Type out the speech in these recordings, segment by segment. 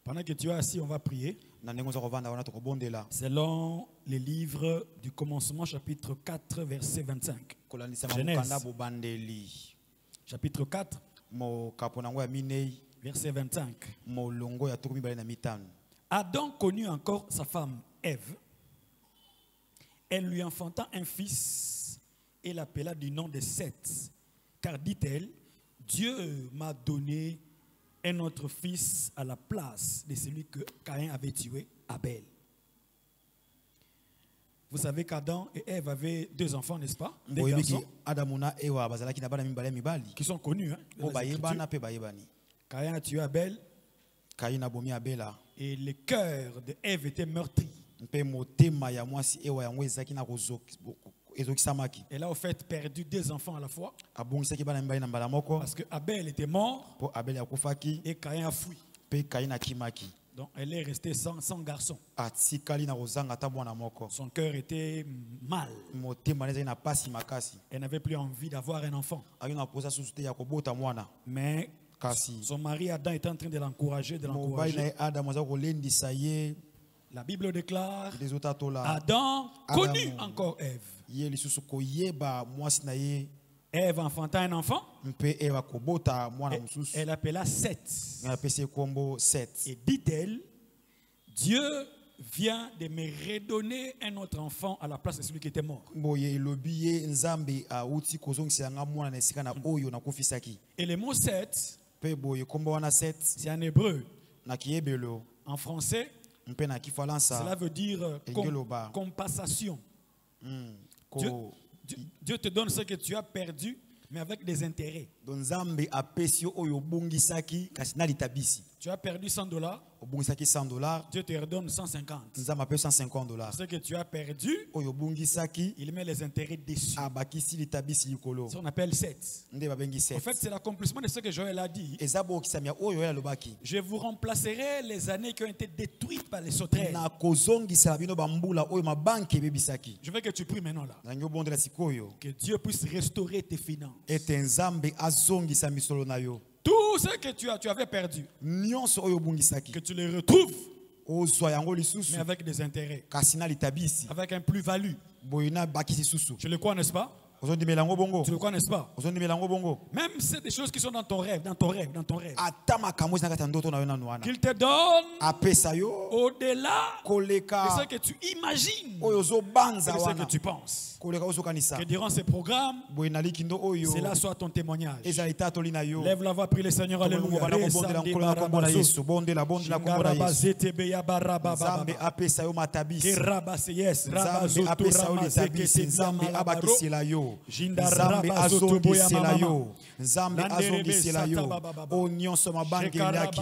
Pendant que tu es assis, on va prier. Selon les livres du commencement, chapitre 4, verset 25. Genèse. Chapitre 4, verset 25. Adam connut encore sa femme Ève. Elle lui enfanta un fils et l'appela du nom de Seth. Car dit-elle, Dieu m'a donné un autre fils à la place de celui que Caïn avait tué, Abel. Vous savez qu'Adam et Ève avaient deux enfants, n'est-ce pas? Des garçons qui sont connus. Hein, Caïn a tué Abel. Et le cœur de Ève était meurtri. Elle a au fait perdu deux enfants à la fois. Parce que Abel était mort et Caïn a fui. Donc elle est restée sans garçon. Son cœur était mal. Elle n'avait plus envie d'avoir un enfant. Mais son mari Adam est en train de l'encourager, La Bible déclare, Adam connut encore Ève. Ève enfanta un enfant. Elle appela Seth. Et dit-elle, Dieu vient de me redonner un autre enfant à la place de celui qui était mort. Et le mot Seth, c'est en hébreu. En français, cela veut dire compensation. Dieu te donne ce que tu as perdu, mais avec des intérêts. Tu as perdu $100. Dieu te redonne 150. Ce que tu as perdu, il met les intérêts dessus. Ça on appelle 7. En fait, c'est l'accomplissement de ce que Joël a dit. Je vous remplacerai les années qui ont été détruites par les sauterelles. Je veux que tu pries maintenant là. Que Dieu puisse restaurer tes finances. Tout ce que tu avais perdu, que tu les retrouves, mais avec des intérêts, avec un plus-value. Tu le crois, n'est-ce pas? Tu le crois, n'est-ce pas? Même si c'est des choses qui sont dans ton rêve, qu'il te donne au-delà de ce que tu imagines, de ce que tu penses. Que durant ces programmes, cela soit ton témoignage. Lève la voix, prie le Seigneur, alléluia. Nzambe azongisela yo, Nzambe azongisela yo, o nyonso mabange nyaki,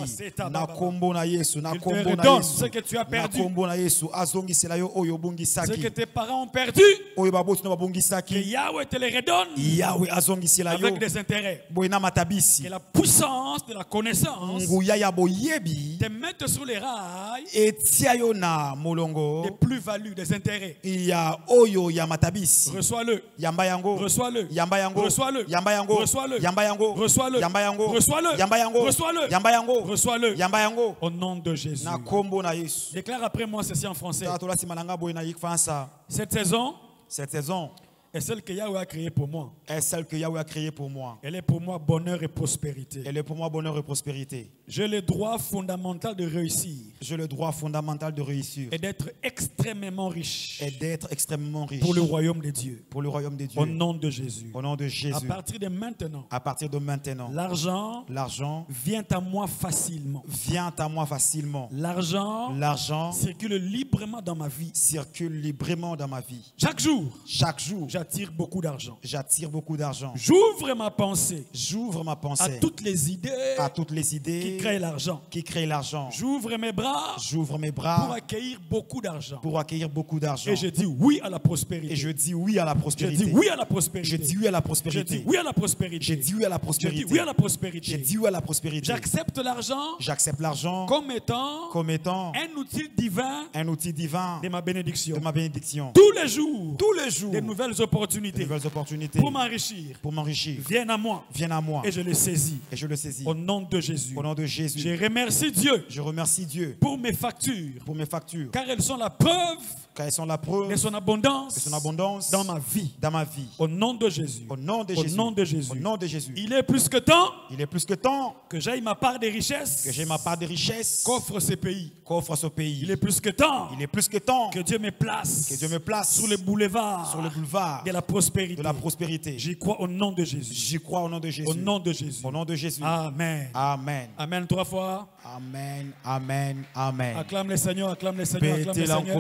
na kombo na Yesu, na kombo na Yesu, na kombo na Yesu, azongisela yo oyo bungisaki, ce que tes parents ont perdu, oyo babosi no babungisaki, que Yahweh te les redonne, Yahweh azongisela yo, avec des intérêts, boina matabisi, que la puissance de la connaissance, nguya ya boyebi, te mette sur les rails, etia yo na molongo, des plus-values, des intérêts, ya oyo ya matabisi, reçois-le, yamba yango, reçois-le, yamba yango, reçois-le, yamba yango, reçois-le, yamba yango, reçois-le, yamba yango, reçois-le, yamba yango, reçois-le, yamba yango, reçois-le, yamba yango, au nom de Jésus. na kombo na Yesu. Déclare après moi ceci en français. Cette saison est celle que Yahweh a créée pour moi. est celle que Yahweh a créée pour moi. Elle est pour moi bonheur et prospérité. Elle est pour moi bonheur et prospérité. J'ai le droit fondamental de réussir. J'ai le droit fondamental de réussir. Et d'être extrêmement riche. Et d'être extrêmement riche. Pour le royaume de Dieu. Pour le royaume de Dieu. Au nom de Jésus. Au nom de Jésus. À partir de maintenant. À partir de maintenant. L'argent vient à moi facilement. Vient à moi facilement. L'argent circule librement dans ma vie. Circule librement dans ma vie. Chaque jour. J'attire beaucoup d'argent. J'ouvre ma pensée. À toutes les idées. Qui créent l'argent. J'ouvre mes bras. Pour accueillir beaucoup d'argent. Et je dis oui à la prospérité. Je dis oui à la prospérité. J'accepte l'argent. Comme étant un outil divin. De ma bénédiction. Tous les jours. De nouvelles opportunités. opportunités pour m'enrichir viennent à moi. Et je les saisis. Au nom de Jésus. Je remercie Dieu pour mes factures. Car elles sont la preuve de son abondance dans ma vie. Au nom de Jésus. Au nom de Jésus. Il est plus que temps que j'aille ma part des richesses qu'offre ce pays. Il est plus que temps que Dieu me place sur le boulevard de la prospérité. J'y crois au nom de Jésus. Au nom de Jésus. Amen. Amen 3 fois. Amen. Acclame le Seigneur, acclame le Seigneur, acclame le Seigneur.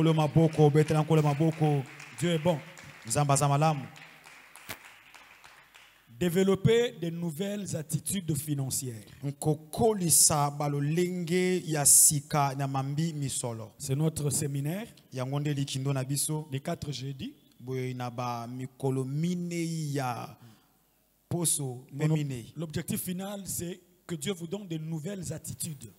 Dieu est bon. Développer de nouvelles attitudes financières. C'est notre séminaire. Les 4 jeudis. L'objectif final, c'est que Dieu vous donne de nouvelles attitudes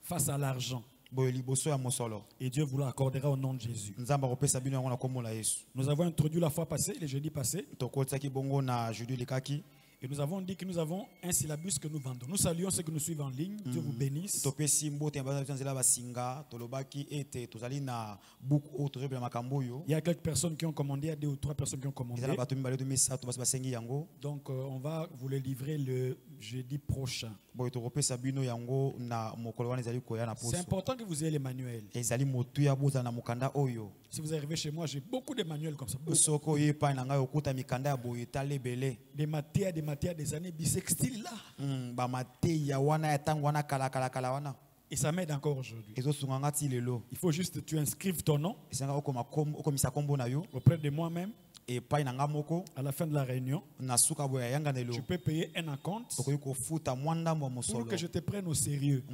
face à l'argent. Et Dieu vous l'accordera au nom de Jésus. Nous avons introduit la fois passée, le jeudi passé. Et nous avons dit que nous avons un syllabus que nous vendons. Nous saluons ceux que nous suivent en ligne. Dieu vous bénisse. Il y a quelques personnes qui ont commandé, il y a 2 ou 3 personnes qui ont commandé. Donc on va vous le livrer le jeudi prochain. C'est important que vous ayez les manuels. Si vous arrivez chez moi, j'ai beaucoup de manuels comme ça. Des matières des années bissextiles là. Et ça m'aide encore aujourd'hui. Il faut juste que tu inscrives ton nom auprès de moi-même. À la fin de la réunion, tu peux payer un acompte pour que je te prenne au sérieux.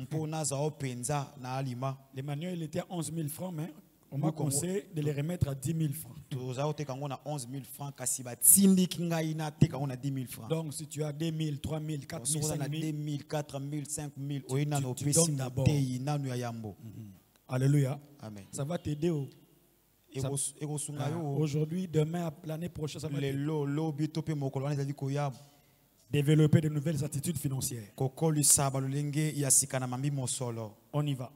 Les manuels étaient à 11 000 francs, mais on m'a conseillé de les remettre à 10 000 francs. Donc si tu as 2 000, 3 000, 4 000, 5 000, tu donnes d'abord. Alléluia. Amen. Ça va t'aider. Aujourd'hui, demain, l'année prochaine, ça va t'aider. Développer de nouvelles attitudes financières. On y va.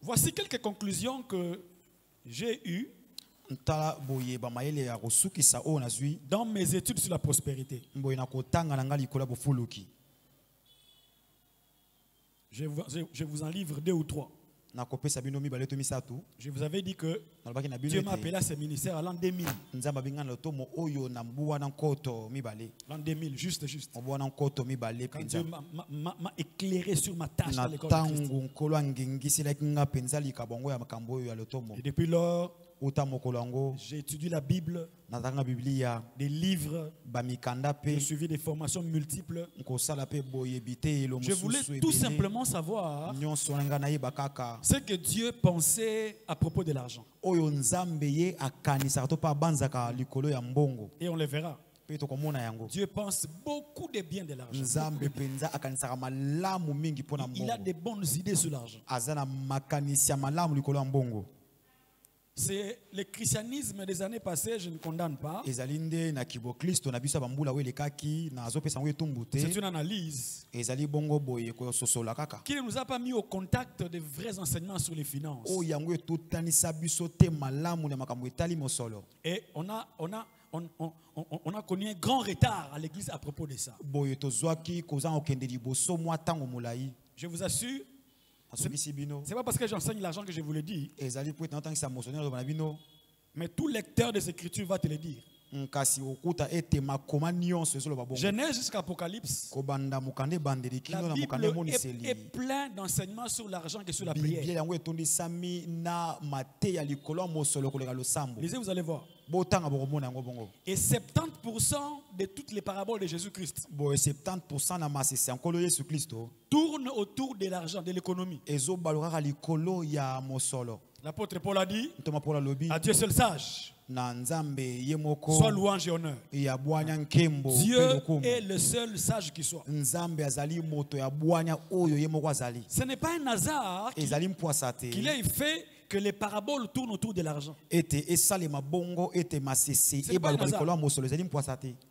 Voici quelques conclusions que j'ai eues dans mes études sur la prospérité. Je vous en livre 2 ou 3. Je vous avais dit que Dieu m'a appelé à ce ministère à l'an 2000. L'an 2000, juste. Quand Dieu m'a éclairé sur ma tâche à l'école de Christ. Et depuis lors, j'ai étudié la Bible, des livres, j'ai suivi des formations multiples. Je voulais tout simplement savoir ce que Dieu pensait à propos de l'argent. Et on le verra. Dieu pense beaucoup de bien de l'argent. Il a de bonnes idées sur l'argent. C'est le christianisme des années passées, je ne condamne pas. C'est une analyse qui ne nous a pas mis au contact de vrais enseignements sur les finances. Et on a connu un grand retard à l'église à propos de ça. Je vous assure, c'est pas parce que j'enseigne l'argent que je vous le dis. Mais tout lecteur des Écritures va te le dire. Genèse jusqu'à Apocalypse, la Bible est plein d'enseignements sur l'argent et sur la prière. Lisez, vous allez voir. Et 70% de toutes les paraboles de Jésus-Christ tournent autour de l'argent, de l'économie. L'apôtre Paul a dit, à Dieu seul sage, Soit louange et honneur. Dieu est le seul sage qui soit. Ce n'est pas un hasard qu'il ait fait que les paraboles tournent autour de l'argent.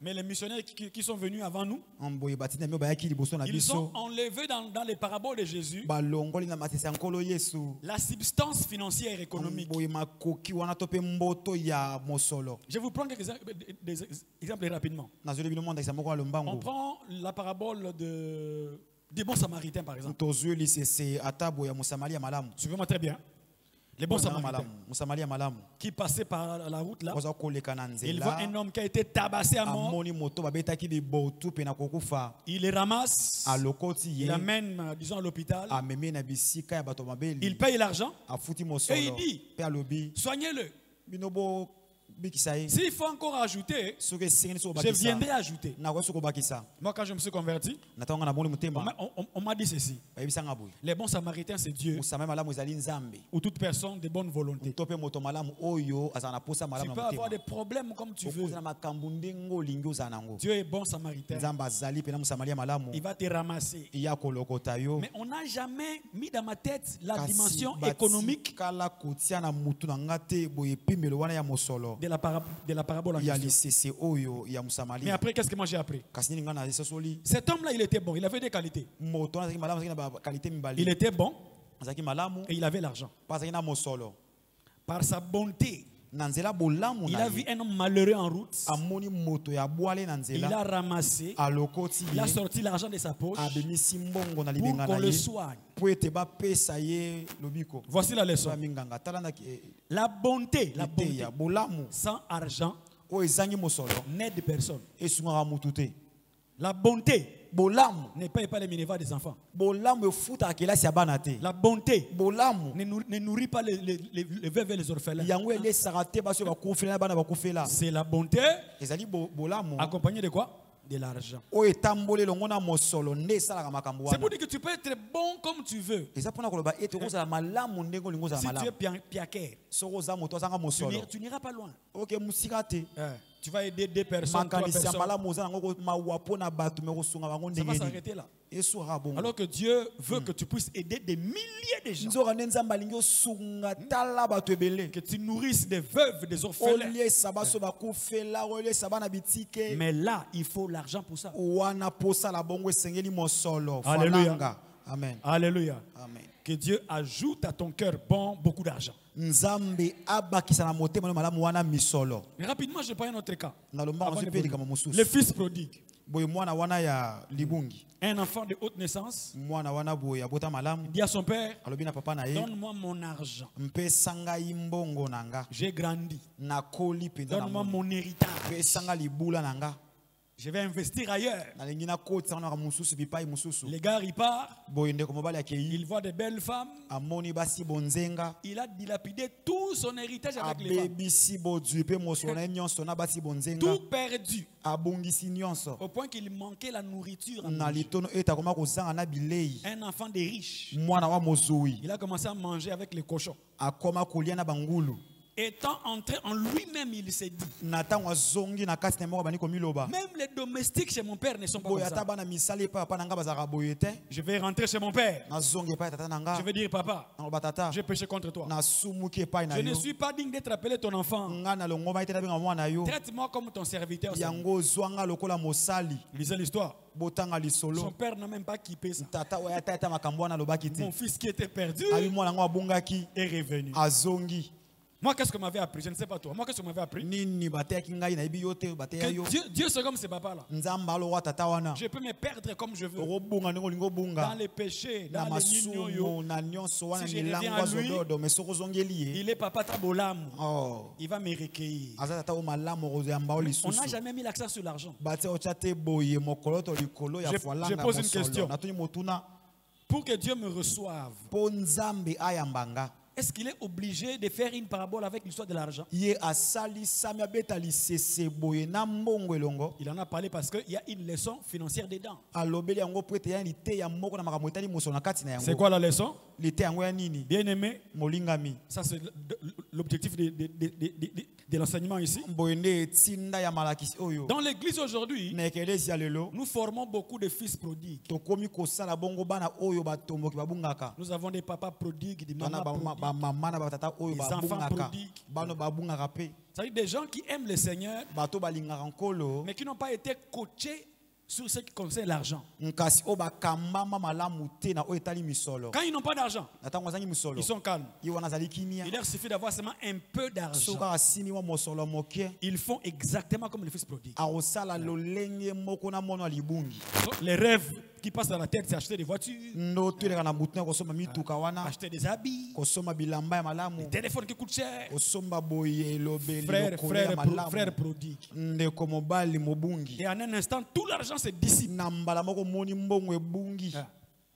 Mais les missionnaires qui sont venus avant nous, ils ont enlevé dans les paraboles de Jésus la substance financière et économique. Je vous prends des exemples rapidement. On prend la parabole des bons samaritains par exemple. Suivez-moi très bien. Les bons samaritains qui passaient par la route là, il voit un homme qui a été tabassé à mort. Il les ramasse, il l'amène, disons, à l'hôpital. Il paye l'argent et il dit, soignez-le. S'il faut encore ajouter, je viendrai ajouter. Moi, quand je me suis converti, on m'a dit ceci. Les bons samaritains, c'est Dieu. Ou toute personne de bonne volonté. Tu peux avoir des problèmes comme tu veux. Dieu est bon samaritain. Il va te ramasser. Mais on n'a jamais mis dans ma tête la dimension économique de la parabole en question. Mais après, qu'est-ce que moi j'ai appris? Cet homme-là, il était bon, il avait des qualités. Il était bon et il avait l'argent. Par sa bonté, il a vu un homme malheureux en route. Il a ramassé, il a sorti l'argent de sa poche pour qu'on le soigne. Voici la leçon. La bonté sans argent n'aide personne. La bonté ne paye pas les minervas des enfants. La bonté ne nourrit pas les veuves et les orphelins. C'est la bonté accompagnée de quoi? De l'argent. C'est pour dire que tu peux être bon comme tu veux. Si tu es piaquer, tu n'iras pas loin. Tu vas aider deux personnes, trois personnes. Ça va s'arrêter là. Alors que Dieu veut que tu puisses aider des milliers de gens. Que tu nourrisses des veuves, des orphelins. Mais là, il faut l'argent pour ça. Alléluia. Amen. Alléluia. Amen. Que Dieu ajoute à ton cœur bon beaucoup d'argent. Mais rapidement, je prends un autre cas. Le fils prodigue. Un enfant de haute naissance dit à son père, donne-moi mon argent. J'ai grandi. Donne-moi mon héritage. Je vais investir ailleurs. Les gars, il part. Il voit de belles femmes. Il a dilapidé tout son héritage avec les femmes. Tout perdu. Au point qu'il manquait la nourriture. Un enfant des riches. Il a commencé à manger avec les cochons. Étant entré en lui-même, il s'est dit, même les domestiques chez mon père ne sont pas comme ça. Je vais rentrer chez mon père. Je vais dire, papa, j'ai péché contre toi. Je ne suis pas digne d'être appelé ton enfant. Traite-moi comme ton serviteur. Lisez l'histoire. Son père n'a même pas kippé ça. Mon fils qui était perdu est revenu. Moi, qu'est-ce que m'avait appris? Je ne sais pas toi. Moi, qu'est-ce que m'avait appris? Que Dieu c'est comme ce papa-là. Je peux me perdre comme je veux. Dans les péchés, dans les nignoyo. Si je reviens à lui, il est papa tabolam. Il va me recueillir. On n'a jamais mis l'accent sur l'argent. Je pose une question. Pour que Dieu me reçoive, est-ce qu'il est obligé de faire une parabole avec l'histoire de l'argent? Il en a parlé parce qu'il y a une leçon financière dedans. C'est quoi la leçon? Bien aimé, ça c'est l'objectif de l'enseignement ici. Dans l'église aujourd'hui, nous formons beaucoup de fils prodigues. Nous avons des papas prodigues, des mamans prodigues, des enfants prodigues. C'est-à-dire des gens qui aiment le Seigneur, mais qui n'ont pas été coachés sur ce qui concerne l'argent. Quand ils n'ont pas d'argent, ils sont calmes. Il leur suffit d'avoir seulement un peu d'argent. Ils font exactement comme le fils prodigue. Les rêves qui passent dans la tête, c'est acheter des voitures, acheter des habits, des téléphones qui coûtent cher. Frère prodigue. Et en un instant, tout l'argent se dissipe.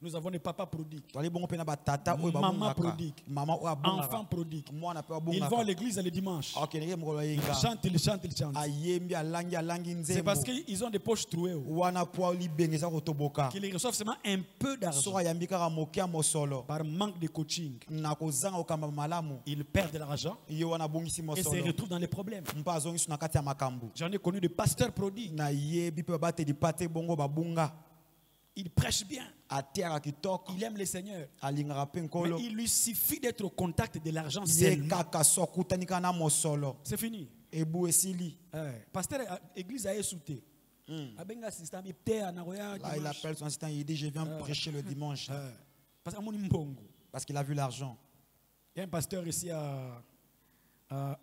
Nous avons des papas prodigues, maman prodigue, enfants prodigues. Ils vont à l'église le dimanche. Ils chantent. C'est parce qu'ils ont des poches trouées. Qu'ils reçoivent seulement un peu d'argent. Par manque de coaching, ils perdent de l'argent et se retrouvent dans les problèmes. J'en ai connu des pasteurs prodigues. Il prêche bien. Il aime le Seigneur. Mais il lui suffit d'être au contact de l'argent seulement. C'est fini. Pasteur, l'église a essouté. Là, il appelle son assistant, il dit je viens prêcher le dimanche. Parce qu'il a vu l'argent. Il y a un pasteur ici à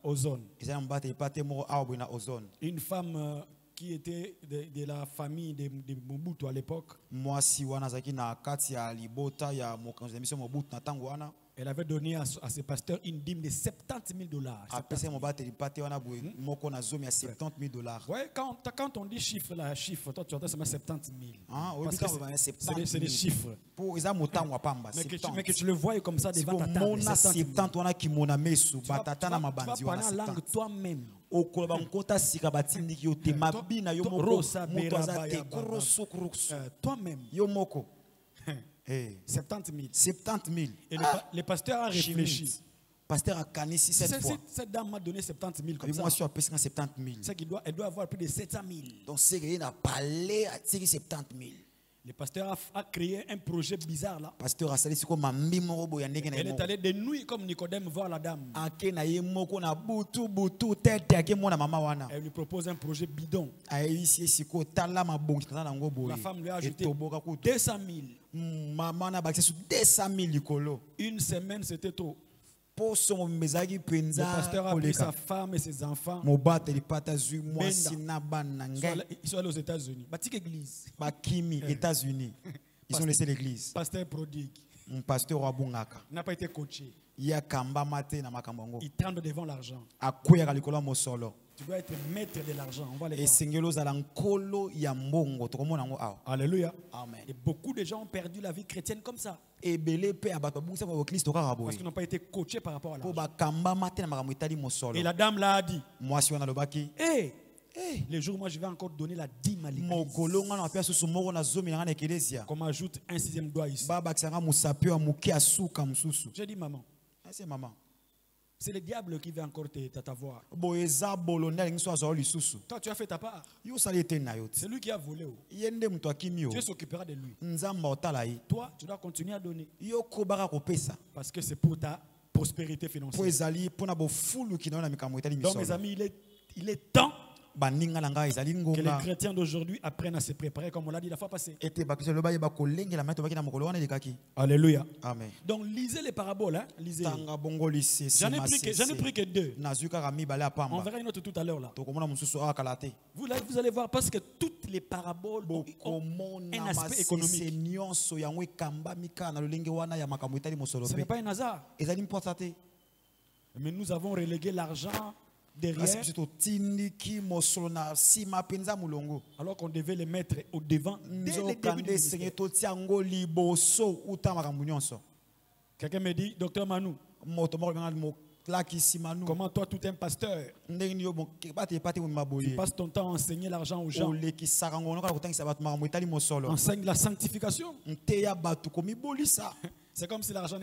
Ozone. Une femme qui était de la famille de Mobutu à l'époque. Elle avait donné à ses pasteurs une dîme de $70,000. Ouais, quand on dit chiffre, toi tu entends seulement 70 000. C'est des chiffres. Mais que tu le vois comme ça devant ta table. Tu vas parler en langue toi-même. Toi-même. 70 000. Et le pasteur a réfléchi. Pasteur a canné cette fois. Cette dame m'a donné 70 000 comme ça. C'est qu'elle doit avoir plus de 700 000. Donc c'est qu'il a parlé à 70 000. Le pasteur a créé un projet bizarre là. Pasteur a Elle est allée de nuit comme Nicodème voir la dame. Elle lui propose un projet bidon. La femme lui a ajouté 200 000. Une semaine c'était trop. Le pasteur a pris sa femme et ses enfants. Ils sont allés aux États-Unis. Église. Ils ont laissé l'église. Pasteur prodigue. Pasteur n'a pas été coaché. Il tremble devant l'argent. Tu dois être maître de l'argent. On va les voir. Alléluia. Amen. Et beaucoup de gens ont perdu la vie chrétienne comme ça. Parce qu'ils n'ont pas été coachés par rapport à l'argent. Et la dame l'a dit. Hey, le jour où moi je vais encore donner la dîme à l'église. Qu'on m'ajoute un 6e doigt ici. J'ai dit maman. C'est maman. C'est le diable qui veut encore t'avoir. Toi, tu as fait ta part. C'est lui qui a volé. Dieu s'occupera de lui. Toi, tu dois continuer à donner. Parce que c'est pour ta prospérité financière. Donc, mes amis, il est temps que les chrétiens d'aujourd'hui apprennent à se préparer comme on l'a dit la fois passée. Alléluia. Amen. Donc lisez les paraboles. Hein? Lisez. J'en ai pris que 2. On verra une autre tout à l'heure là. Vous allez voir parce que toutes les paraboles ont un aspect économique. Ce n'est pas un hasard. Mais nous avons relégué l'argent derrière, alors qu'on devait les mettre au devant dès le début du ministère. Quelqu'un me dit, docteur Manu, comment toi, tout un pasteur, tu passes ton temps à enseigner l'argent aux gens, enseigne la sanctification. C'est comme si l'argent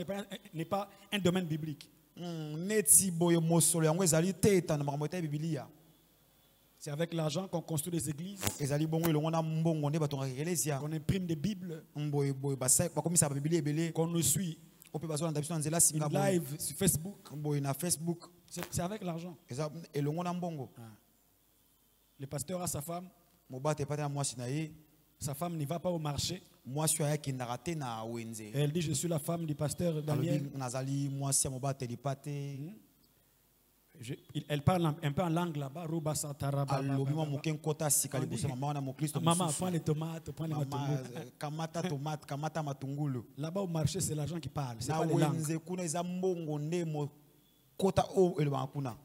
n'est pas un domaine biblique. C'est avec l'argent qu'on construit des églises, qu'on imprime des Bibles, qu'on nous suit. Une live sur Facebook. C'est avec l'argent. Le pasteur a sa femme. Sa femme n'y va pas au marché. Elle dit, je suis la femme du pasteur Daniel. Elle parle un peu en langue là-bas. Maman, prends les tomates, prends les matungulu. Là-bas au marché, c'est l'argent qui parle. C'est pas les langues.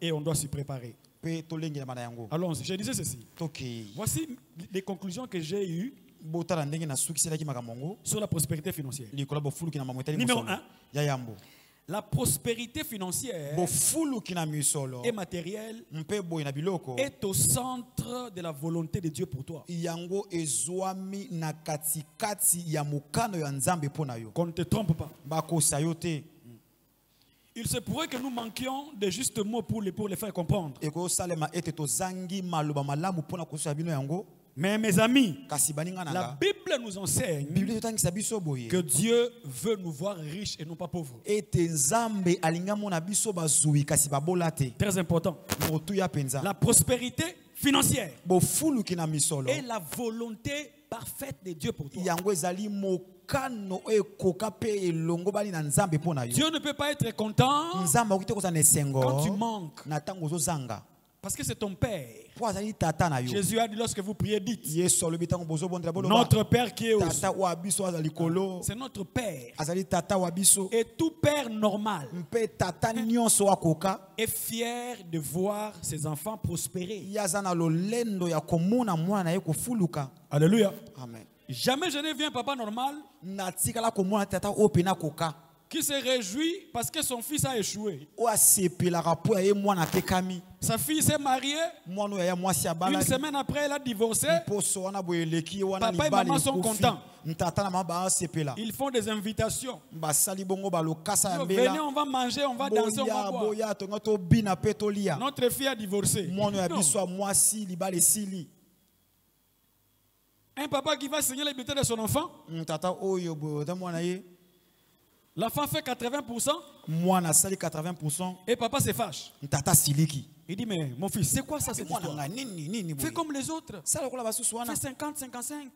Et on doit s'y préparer. Alors, je disais ceci. Voici les conclusions que j'ai eues sur la prospérité financière. Numéro 1. La prospérité financière et matérielle est au centre de la volonté de Dieu pour toi. Qu'on ne te trompe pas. Il se pourrait que nous manquions de justes mots pour les faire comprendre. Mais mes amis, la Bible nous enseigne que Dieu veut nous voir riches et non pas pauvres. Très important. La prospérité financière est la volonté parfaite de Dieu pour toi. Dieu ne peut pas être content quand tu manques. Parce que c'est ton Père. Jésus a dit lorsque vous priez, dites notre Père qui est au ciel. C'est notre Père. Et tout Père normal est fier de voir ses enfants prospérer. Alléluia. Amen. Jamais je ne viens papa normal qui se réjouit parce que son fils a échoué. Sa fille s'est mariée. Une semaine après, elle a divorcé. Papa et maman sont contents. Ils font des invitations. Venez, on va manger, on va danser, on va boire. Notre fille a divorcé. Non. Un papa qui va signer les bulletins de son enfant. L'enfant fait 80%. Et papa se fâche. Il dit, mais mon fils, c'est quoi ça cette histoire? Fais comme les autres. Fais 50, 55.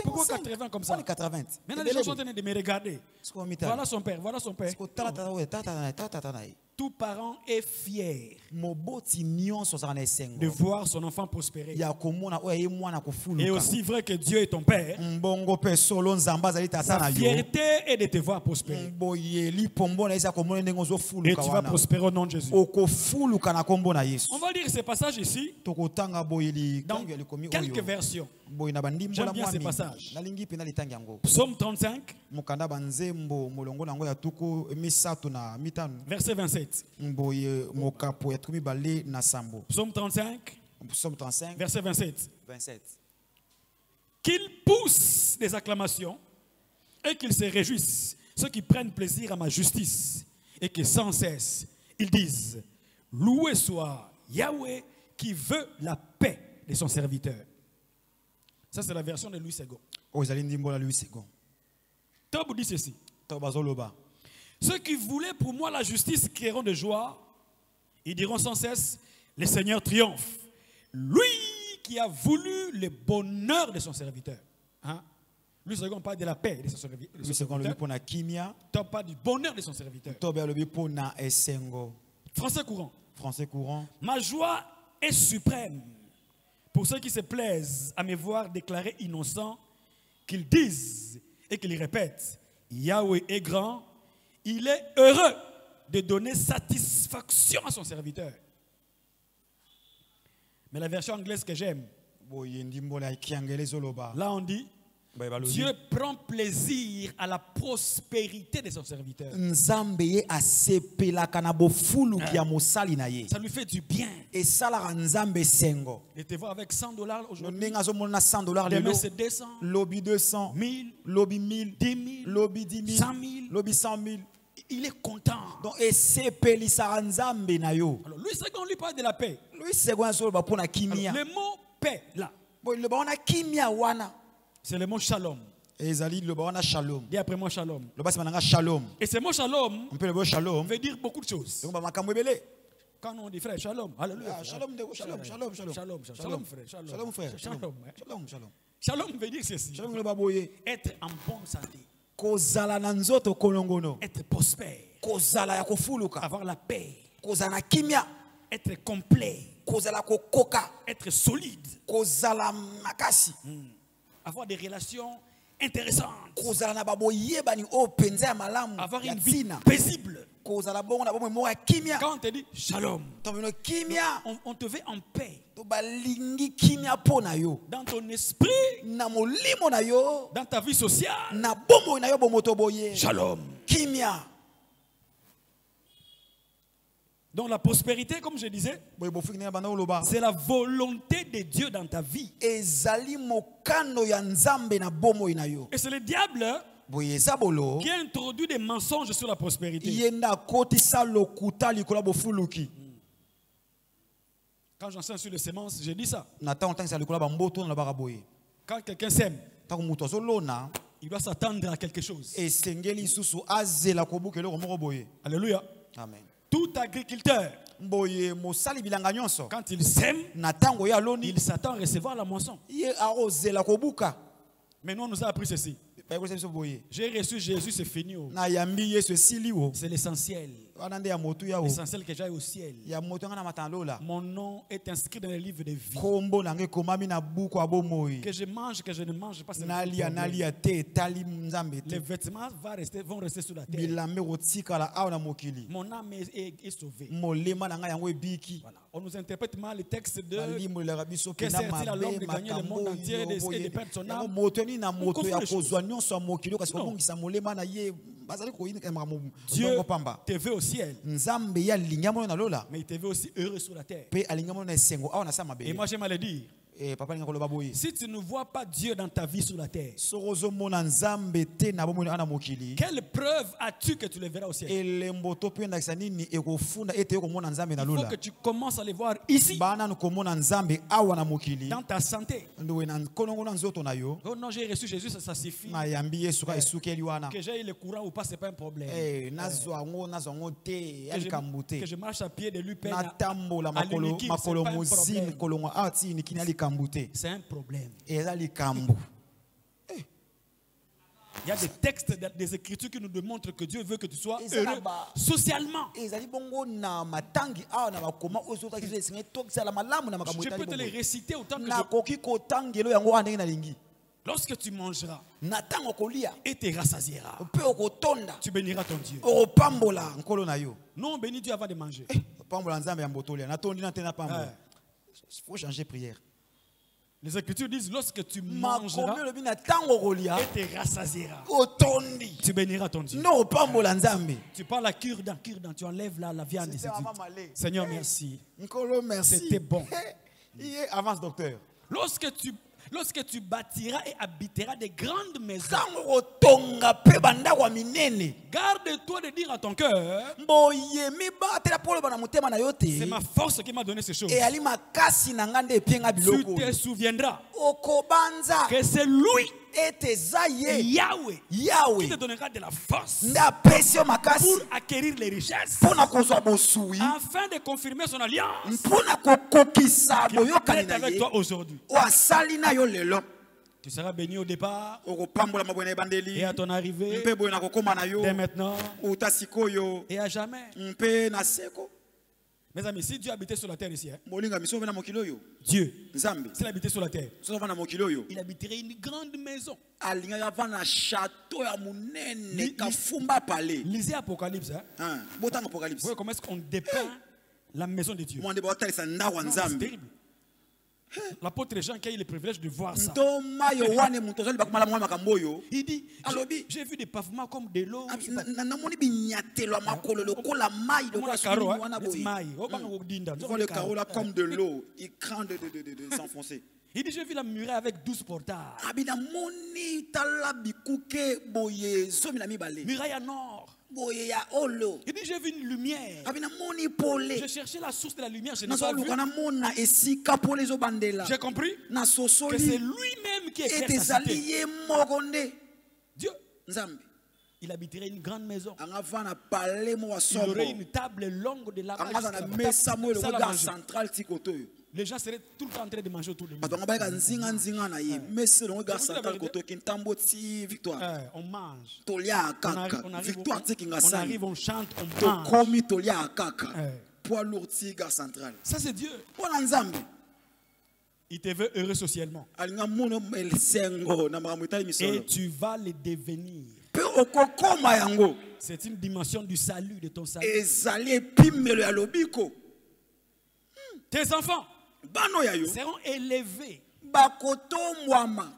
Pourquoi 80 comme ça? Maintenant les gens sont en train de me regarder. Voilà son père, voilà son père. Tout parent est fier de voir son enfant prospérer. Et aussi vrai que Dieu est ton père, sa fierté est de te voir prospérer. Et tu vas prospérer au nom de Jésus. On va lire ce passage ici dans quelques versions. J'aime bien ce passage. Psaume 35, verset 27. Psaume 35, verset 27. Qu'ils poussent des acclamations et qu'ils se réjouissent, ceux qui prennent plaisir à ma justice, et que sans cesse ils disent: loué soit Yahweh qui veut la paix de son serviteur. Ça, c'est la version de Louis II. Tob dit ceci: ceux qui voulaient pour moi la justice crieront de joie. Ils diront sans cesse: le Seigneur triomphe. Lui qui a voulu le bonheur de son serviteur. Hein? Louis II parle de la paix de son serviteur. Tob parle du bonheur de son serviteur. Français courant. Ma joie est suprême pour ceux qui se plaisent à me voir déclaré innocent, qu'ils disent et qu'ils répètent: Yahweh est grand, il est heureux de donner satisfaction à son serviteur. Mais la version anglaise que j'aime, là on dit: Dieu prend plaisir à la prospérité de son serviteur. Ça lui fait du bien. De te voir avec $100 aujourd'hui. Demain c'est 200. 1000. 10 000. 100 000. il est content. Donc, et c'est Pelisa Nzambe na yo. Alors, lui, c'est qu'on lui parle de la paix. Lui, c'est quoi ça? Le mot paix, là, c'est le mot shalom. Shalom. Dis après moi shalom. Shalom. Et ce mot shalom Shalom veut dire beaucoup de choses. Quand on dit frère, shalom, alléluia. Shalom, shalom, shalom, shalom, shalom, frère, shalom, frère, shalom, shalom, shalom. Shalom veut dire ceci. Être en bonne santé. Être prospère. Avoir la paix. Être complet. Être solide. Avoir des relations intéressantes. Avoir une vie paisible. Quand on te dit shalom, on te veut en paix. Dans ton esprit, dans ta vie sociale, shalom. Donc la prospérité, comme je disais, c'est la volonté de Dieu dans ta vie. Et c'est le diable qui a introduit des mensonges sur la prospérité. Quand j'enseigne sur les semences, j'ai dit ça. Quand quelqu'un sème, il doit s'attendre à quelque chose. Alléluia. Amen. Tout agriculteur, quand il sème, il s'attend à recevoir la moisson. Mais nous, on nous a appris ceci. J'ai reçu Jésus, c'est fini. C'est l'essentiel. L'essentiel que j'aille au ciel. Mon nom est inscrit dans le livre de vie. Que je mange, que je ne mange pas. Les vêtements vont rester sur la terre. Mon âme est sauvée. Voilà. On nous interprète mal le texte de que sert-il à l'homme de gagner le monde entier et de perdre son âme. Dieu te veut au ciel, mais il te veut aussi heureux sur la terre. Et moi j'aime le dire, si tu ne vois pas Dieu dans ta vie sur la terre, quelle preuve as-tu que tu le verras au ciel? Il faut que tu commences à le voir ici, dans ta santé. Oh non, j'ai reçu Jésus, ça suffit. Que j'ai le courant ou pas, ce n'est pas un problème. Que je marche à pied de lui, à l'unique, c'est un problème. Il y a des textes, des écritures qui nous démontrent que Dieu veut que tu sois heureux socialement. Je peux te les réciter autant que je... Lorsque tu mangeras et te rassasieras, tu béniras ton Dieu. Nous on bénit Dieu avant de manger. Il faut changer prière. Les Écritures disent lorsque tu mangeras et te rassasieras, tu béniras ton Dieu. Tu parles à cure-dent, tu enlèves la viande. Seigneur, merci. C'était bon. Avance, docteur. Lorsque tu bâtiras et habiteras des grandes maisons, garde-toi de dire à ton cœur, c'est ma force qui m'a donné ces choses. Tu te souviendras que c'est lui, Yahweh, qui te donnera de la force pour acquérir les richesses, afin de confirmer son alliance qui est avec toi aujourd'hui. Tu seras béni au départ et à ton arrivée, dès maintenant et à jamais. Mes amis, si Dieu habitait sur la terre ici, Dieu, s'il habitait sur la terre, il habiterait une grande maison. Lisez Apocalypse. Vous voyez comment est-ce qu'on dépeint la maison de Dieu. C'est terrible. L'apôtre Jean qui a eu le privilège de voir ça, il dit, j'ai vu des pavements comme de l'eau. Le carreau là comme de l'eau, il craint de s'enfoncer. Il dit, j'ai vu la muraille avec 12 portails. Muraille à nord. Il dit, j'ai vu une lumière. J'ai cherché la source de la lumière, je n'ai pas vu. J'ai compris que c'est lui-même qui éclaire sa cité. Dieu, il habiterait une grande maison. Il aurait une table longue de la les gens seraient tout le temps en train de manger autour de lui. On mange. On arrive, on chante, on mange. Ça c'est Dieu. Il te veut heureux socialement. Et tu vas le devenir. C'est une dimension du salut, de ton salut. Tes enfants seront élevés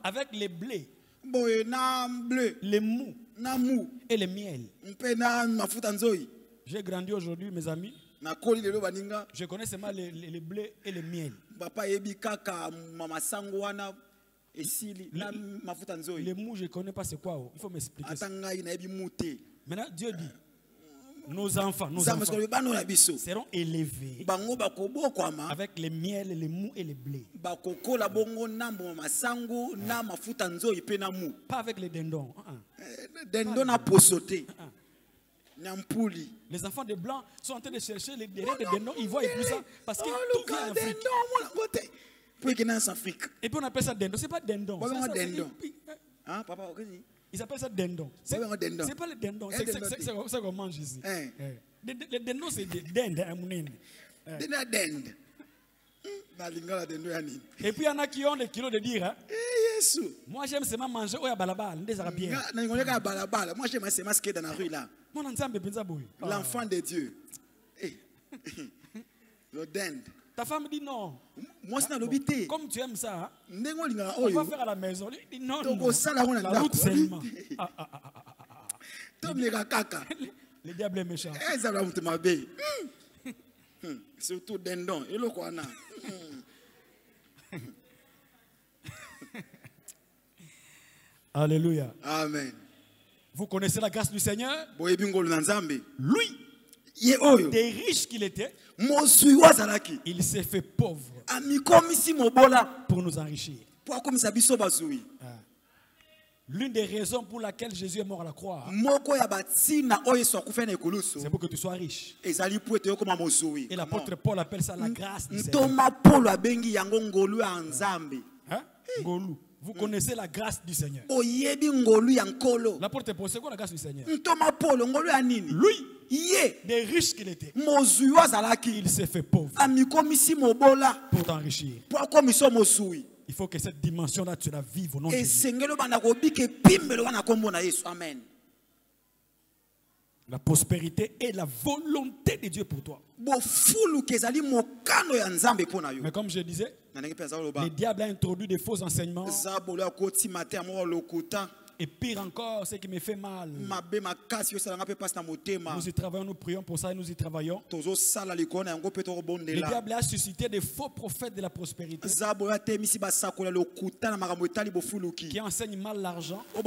avec les blés, les mous et le miel. J'ai grandi aujourd'hui, mes amis. Je connais seulement les blés et le miel. Les mous, je ne connais pas c'est quoi. Il faut m'expliquer ça. Maintenant, Dieu dit, nos enfants seront élevés avec les miel, les mous et les blés. Pas avec les dindons. Les enfants de blancs sont en train de chercher les derrière des dindons. Ils voient et tout ça parce que tout vient en Afrique. Et puis on appelle ça dindon. C'est pas dindon. Hein, papa, ils appellent ça dindon. C'est pas le dindon. C'est qu'on mange ici. Les dindons, c'est des dindes. Et puis il y en a qui ont des kilos de dire. Moi j'aime seulement manger au balabal. Moi j'aime seulement ce qui est dans la rue là. L'enfant de Dieu. Le dinde. Ta femme dit non. Moi, c'est l'obité. Comme tu aimes ça, on va faire à la maison. Il dit non, non. La route seulement. Le diable est méchant. Surtout dindon. Alléluia. Amen. Vous connaissez la grâce du Seigneur? Lui, des riches qu'il était, il s'est fait pauvre pour nous enrichir. L'une des raisons pour laquelle Jésus est mort à la croix, c'est pour que tu sois riche. Et l'apôtre Paul appelle ça la grâce du Seigneur. Hein? Ngolu. Vous connaissez la grâce du Seigneur. L'apôtre Paul, c'est quoi la grâce du Seigneur? Lui, des riches qu'il était, il s'est fait pauvre pour t'enrichir. Il faut que cette dimension-là, tu la vives au nom de Jésus. Amen. La prospérité est la volonté de Dieu pour toi. Mais comme je disais, le diable a introduit des faux enseignements. Et pire encore, ce qui me fait mal. Nous y travaillons, nous prions pour ça et nous y travaillons. Le diable a suscité des faux prophètes de la prospérité qui enseignent mal l'argent au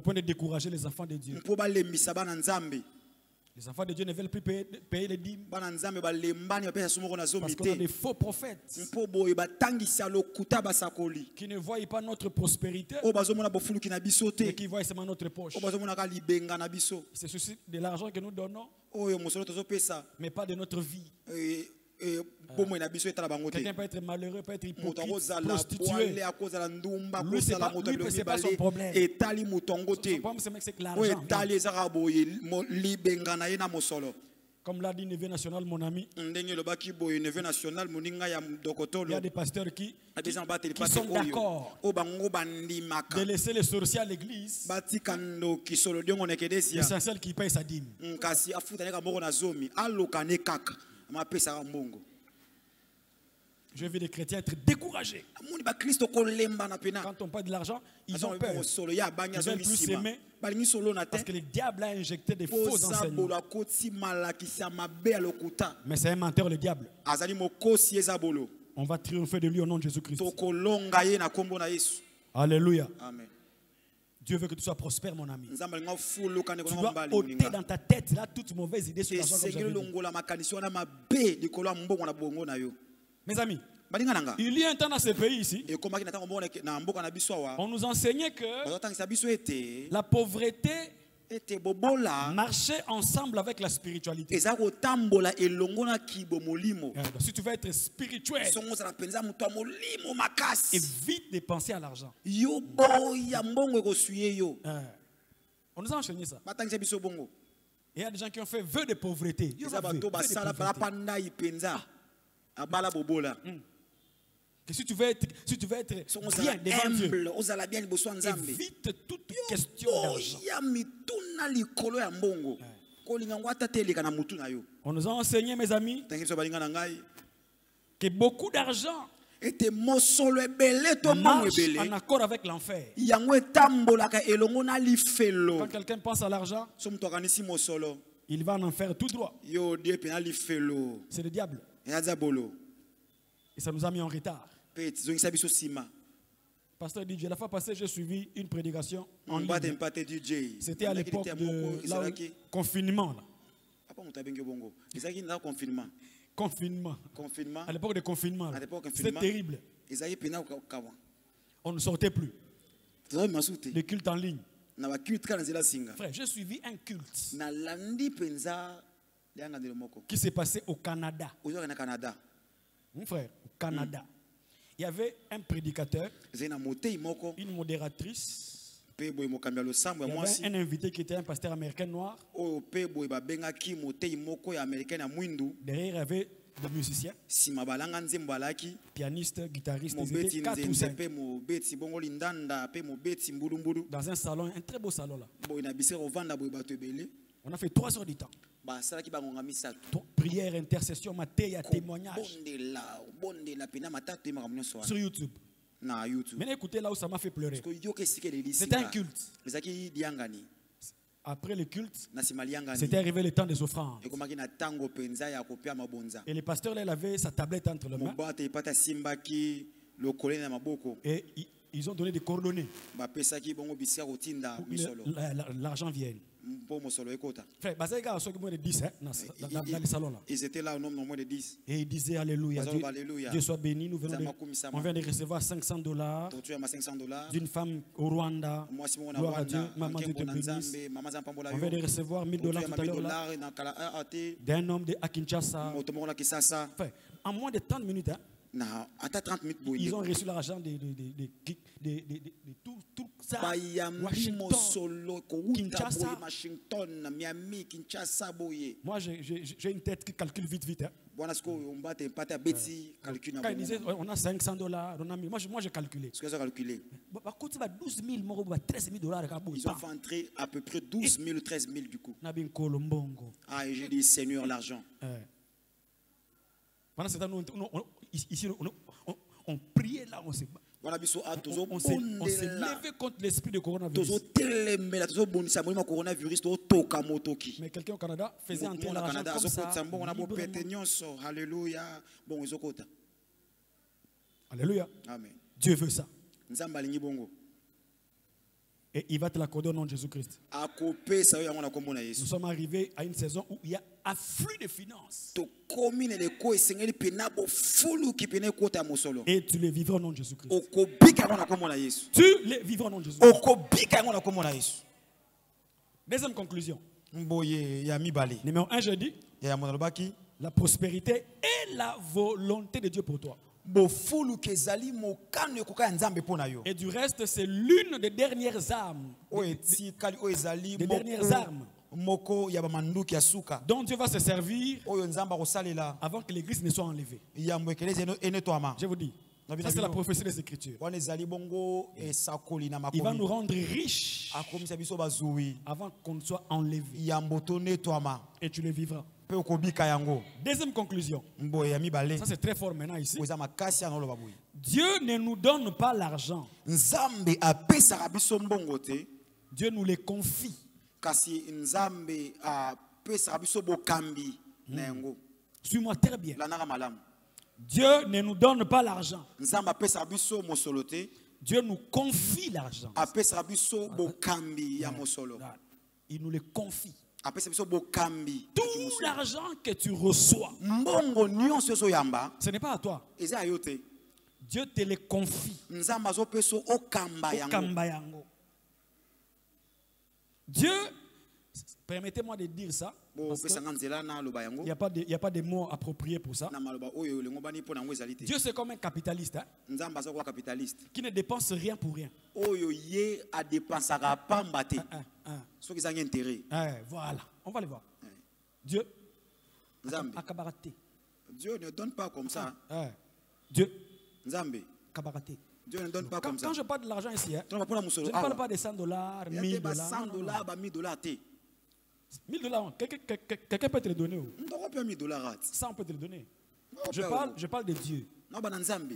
point de décourager les enfants de Dieu. Les enfants de Dieu ne veulent plus payer les dîmes parce qu'on a des faux prophètes qui ne voient pas notre prospérité mais qui voient seulement notre poche. Ils se soucient de l'argent que nous donnons mais pas de notre vie. Quelqu'un peut être malheureux, peut être hypocrite, prostitué. Lui, c'est pas son problème. Son problème, c'est que l'argent. Comme l'a dit Neveu National, mon ami, il y a des pasteurs qui sont d'accord de laisser les sorciers à l'église. L'essentiel qui paye sa dîme. Je veux des chrétiens être découragés. Quand on parle de l'argent, ils ont peur. Ils veulent plus s'aimer parce que le diable a injecté des faux enseignements. Mais c'est un menteur, le diable. On va triompher de lui au nom de Jésus-Christ. Alléluia. Amen. Dieu veut que tu sois prospère, mon ami. Tu dois ôter dans ta tête là toute mauvaise idée sur l'argent. Mes amis, il y a un temps dans ce pays ici, on nous enseignait que la pauvreté marcher ensemble avec la spiritualité. Si tu veux être spirituel, évite de penser à l'argent. On nous a enseigné ça. Il y a des gens qui ont fait vœu de pauvreté. Que si tu veux être bien devant Dieu, évite toute question d'argent. On nous a enseigné, mes amis, que beaucoup d'argent marche en accord avec l'enfer. Quand quelqu'un pense à l'argent, il va en enfer tout droit. C'est le diable. Et ça nous a mis en retard. Pasteur DJ, la fois passée, j'ai suivi une prédication en ligne. C'était à l'époque de confinement. Confinement. À l'époque de confinement. C'était terrible. On ne sortait plus. Le culte en ligne. Frère, j'ai suivi un culte qui s'est passé au Canada. Mon frère, au Canada. Il y avait un prédicateur, une modératrice, il y avait un invité qui était un pasteur américain noir. Derrière, il y avait des musiciens, pianistes, guitaristes, ils étaient 4 ou 5. Dans un salon, un très beau salon là. On a fait 3 heures du temps. Prière, intercession, matéia, témoignage. Sur YouTube. Mais écoutez là où ça m'a fait pleurer. C'était un culte. Après le culte, c'était arrivé le temps des offrandes. Et le pasteur là, il avait sa tablette entre les mains. Et ils ont donné des coordonnées pour que l'argent vienne. Frère, ils étaient là au nombre de moins de 10. Et ils disaient Alléluia. Dieu soit béni. On vient de recevoir $500 d'une femme au Rwanda. Gloire à Dieu. Maman, Dieu te bénisse. On vient de recevoir $1000 tout à l'heure là, d'un homme à Kinshasa. Frère, en moins de 30 minutes, ils ont reçu l'argent de tout ça. Kinshasa. Moi, j'ai une tête qui calcule vite. Quand ils disaient on a $500, moi j'ai calculé. Ce que j'ai calculé. $12 000, $13 000. Ils ont fait entrer à peu près 12 000 ou 13 000 du coup. Ah, et j'ai dit Seigneur, l'argent. Pendant ce temps, ici, on priait là, on s'est levé contre l'esprit de coronavirus. Mais quelqu'un au Canada faisait entrer l'argent comme ça. Alléluia. Amen. Dieu veut ça. Et il va te l'accorder au nom de Jésus-Christ. Nous sommes arrivés à une saison où il y a afflux de finances. Et tu les vivras au nom de Jésus-Christ. Tu les vivras au nom de Jésus-Christ. Deuxième conclusion. Numéro 1, je dis la prospérité et la volonté de Dieu pour toi. Et du reste, c'est l'une des dernières armes. Des dernières armes dont Dieu va se servir avant que l'église ne soit enlevée. Je vous dis, ça c'est la prophétie des Écritures. Il va nous rendre riches avant qu'on soit enlevé. Et tu le vivras. Deuxième conclusion. Ça c'est très fort maintenant ici. Dieu ne nous donne pas l'argent. Dieu nous les confie. Suis-moi très bien. Dieu ne nous donne pas l'argent. Dieu nous confie l'argent. Il nous le confie. Tout l'argent que tu reçois, ce n'est pas à toi. Dieu te le confie. Dieu, permettez-moi de dire ça. Il n'y a pas de mots appropriés pour ça. Dieu, c'est comme un capitaliste, hein, qui ne dépense rien pour rien. Voilà, on va le voir. Dieu, Dieu ne donne pas comme ça. Dieu, Dieu ne donne pas comme ça. Quand je parle de l'argent ici, hein, je ne parle pas de $100, $1000. $1000, quelqu'un peut te le donner. 100 peut te le donner. Je parle de Dieu.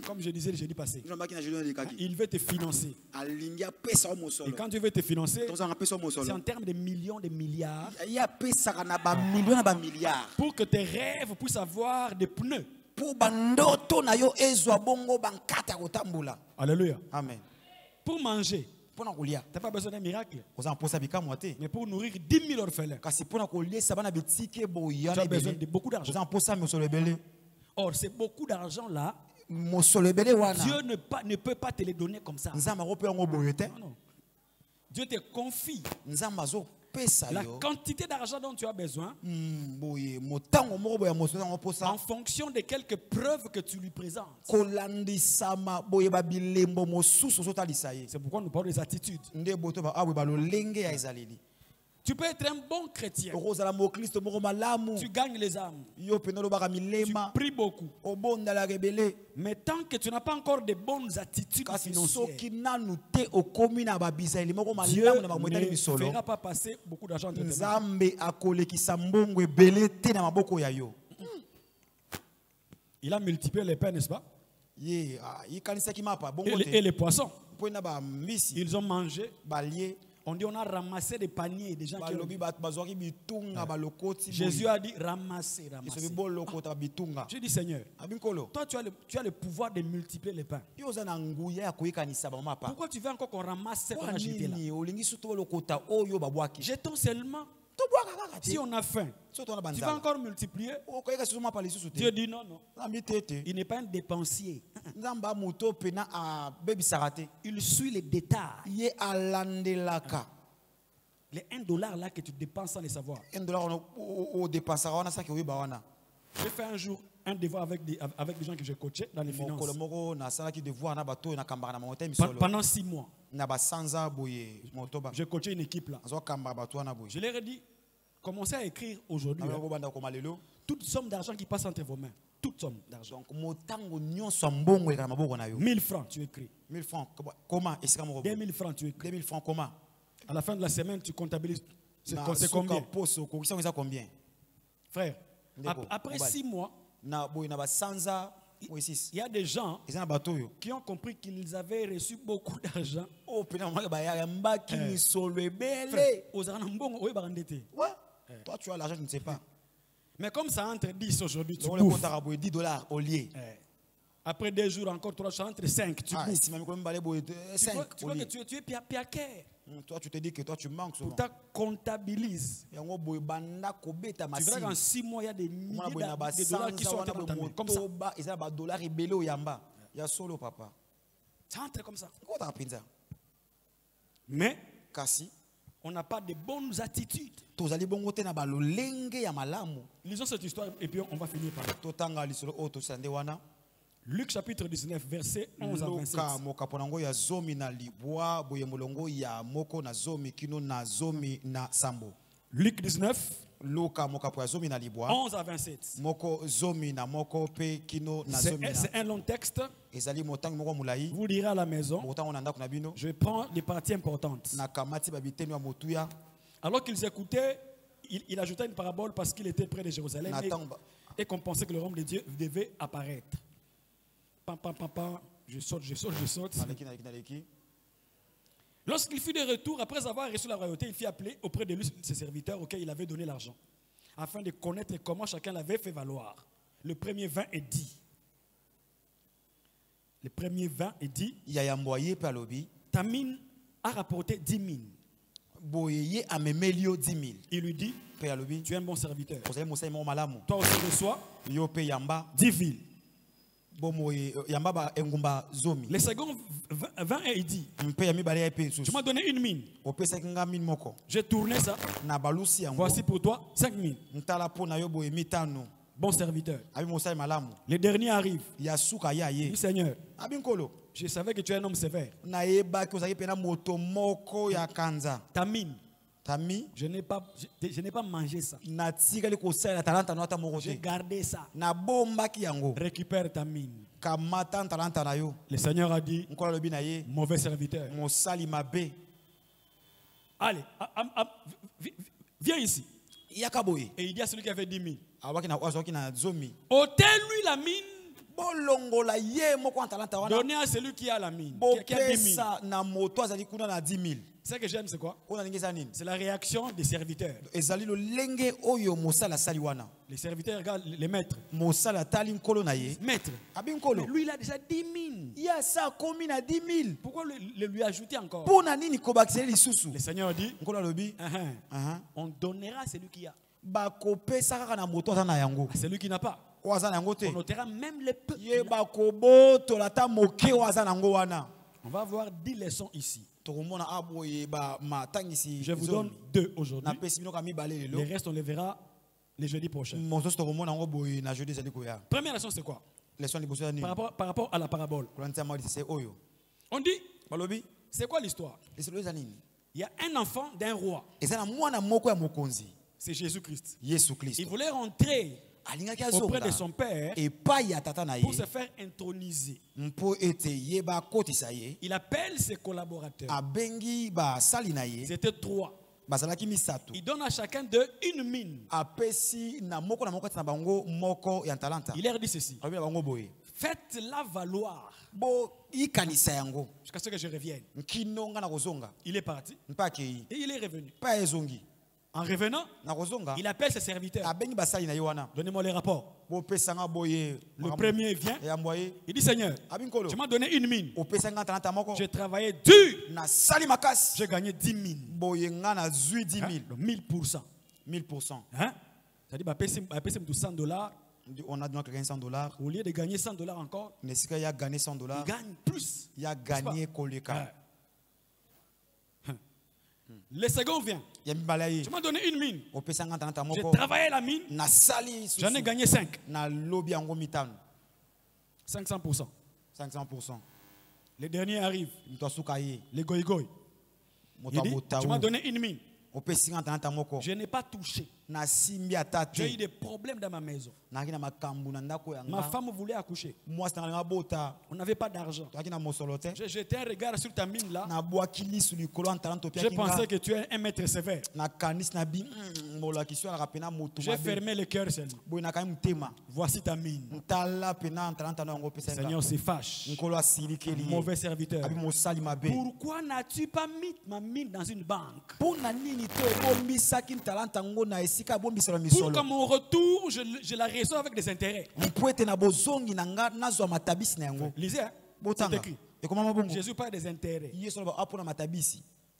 Comme je disais le jeudi passé, il veut te financer. Et quand Dieu veut te financer, c'est en termes de millions, de milliards. Pour que tes rêves puissent avoir des pneus. Alléluia. Amen. Pour manger, tu n'as pas besoin d'un miracle. Mais pour nourrir 10 000 orphelins, tu as besoin de beaucoup d'argent. Or, c'est beaucoup d'argent là. Dieu ne peut pas te les donner comme ça. Non. Dieu te confie la quantité d'argent dont tu as besoin en fonction de quelques preuves que tu lui présentes. C'est pourquoi nous parlons des attitudes. Tu peux être un bon chrétien. Tu gagnes les âmes. Tu pries beaucoup. Mais tant que tu n'as pas encore de bonnes attitudes financières, Dieu ne fera pas passer beaucoup d'argent entre tes mains. Il a multiplié les pains, n'est-ce pas? Et les poissons. Ils ont mangé. On dit on a ramassé des paniers des gens qui ont... Jésus a dit ramasser. Je dis Seigneur, toi tu as le pouvoir de multiplier les pains. Pourquoi tu veux encore qu'on ramasse ce qu'on a jeté là? Jetons seulement. Si on a faim, tu vas encore multiplier. Dieu dit non, non. Il n'est pas un dépensier. Il suit les détails. Les $1 là que tu dépenses sans les savoir. J'ai fait un jour un devoir avec des gens que j'ai coachés dans les finances. Pendant 6 mois. J'ai coaché une équipe là. Je leur ai dit, commencez à écrire aujourd'hui toute somme d'argent qui passe entre vos mains. Toute somme d'argent. 1000 francs, tu écris. 1000 francs, comment? 2000 francs, tu écris. 2000 francs, comment? À la fin de la semaine, tu comptabilises. C'est combien? Frère, après 6 mois, il y a des gens qui ont compris qu'ils avaient reçu beaucoup d'argent. Toi, tu as l'argent, je ne sais pas. Mais comme ça entre 10 aujourd'hui, tu bouffes. $10 au lieu. Après 2 jours, encore 3, ça entre 5. Tu bouffes. Tu vois que tu es piaquer. Toi, tu te dis que toi, tu manques souvent. Tu comptabilises. Tu verras qu'en 6 mois, il y a des milliers de dollars qui sont entrés dans ta main. Comme ça. Ça entre comme ça. Mais on n'a pas de bonnes attitudes. Lisons cette histoire et puis on va finir par là. Luc chapitre 19, verset 11 à 27. Luc 19, 11 à 27. C'est un long texte. Vous lirez à la maison. Je prends des parties importantes. Alors qu'ils écoutaient, il ajouta une parabole parce qu'il était près de Jérusalem et qu'on pensait que le royaume de Dieu devait apparaître. Je saute. Lorsqu'il fut de retour, après avoir reçu la royauté, il fit appeler auprès de lui ses serviteurs auxquels il avait donné l'argent, afin de connaître comment chacun l'avait fait valoir. Le premier vint et dit, Le premier 20 et dit, ta mine a rapporté 10 000. Il lui dit, tu es un bon serviteur. Toi aussi reçois 10 000. Le second 20 et il dit, tu m'as donné une mine. J'ai tourné ça. Voici pour toi 5 000. Bon serviteur. Le dernier arrive. Oui, Seigneur. Je savais que tu es un homme sévère. Ta mine. Je n'ai pas mangé ça. J'ai gardé ça. Récupère ta mine. Le Seigneur a dit, mauvais serviteur. Allez, viens ici. Et il dit à celui qui avait 10 000. Ôtez-lui la mine. Donnez à celui qui a la mine. Qui a 10 000. Ce que j'aime, c'est quoi? C'est la réaction des serviteurs. Les serviteurs regardent les maîtres. Maître. Lui, il a déjà 10 000. Pourquoi le lui ajouter encore? Le Seigneur dit, on donnera à celui qui a. À celui qui n'a pas. On notera même les peu. On va avoir 10 leçons ici. Je vous donne 2 aujourd'hui. Le reste, on les verra les jeudis prochains. Première leçon, c'est quoi? Par rapport à la parabole. On dit, c'est quoi l'histoire? Il y a un enfant d'un roi. C'est Jésus-Christ. Il voulait rentrer auprès de son père pour se faire introniser. Il appelle ses collaborateurs. C'était 3. Il donne à chacun d'eux une mine. Il leur dit ceci. Faites-la valoir jusqu'à ce que je revienne. Il est parti et il est revenu. En revenant, il appelle ses serviteurs. Donnez-moi les rapports. Le premier vient. Il dit, Seigneur, tu m'as donné une mine. J'ai travaillé dur. J'ai gagné 10 000. 1000%. 1000%. Hein? C'est-à-dire, $100. On a donc gagné $100. Au lieu de gagner $100 encore, il gagne plus. Il a gagné Koleka. Le second vient. Tu m'as donné une mine. J'ai travaillé la mine. J'en ai gagné 5. 500%. Le dernier arrive. Le goï-goï. Il dit, tu m'as donné une mine. Je n'ai pas touché. J'ai eu des problèmes dans ma maison. Ma femme voulait accoucher. On n'avait pas d'argent. J'ai jeté un regard sur ta mine là. Je pensais que tu es un maître sévère. J'ai fermé le cœur seulement. Voici ta mine. Seigneur se fâche. Mauvais serviteur. Pourquoi n'as-tu pas mis ma mine dans une banque? Pour qu'à mon retour, je la reçois avec des intérêts. Lisez, hein? C'est écrit. Jésus parle des intérêts.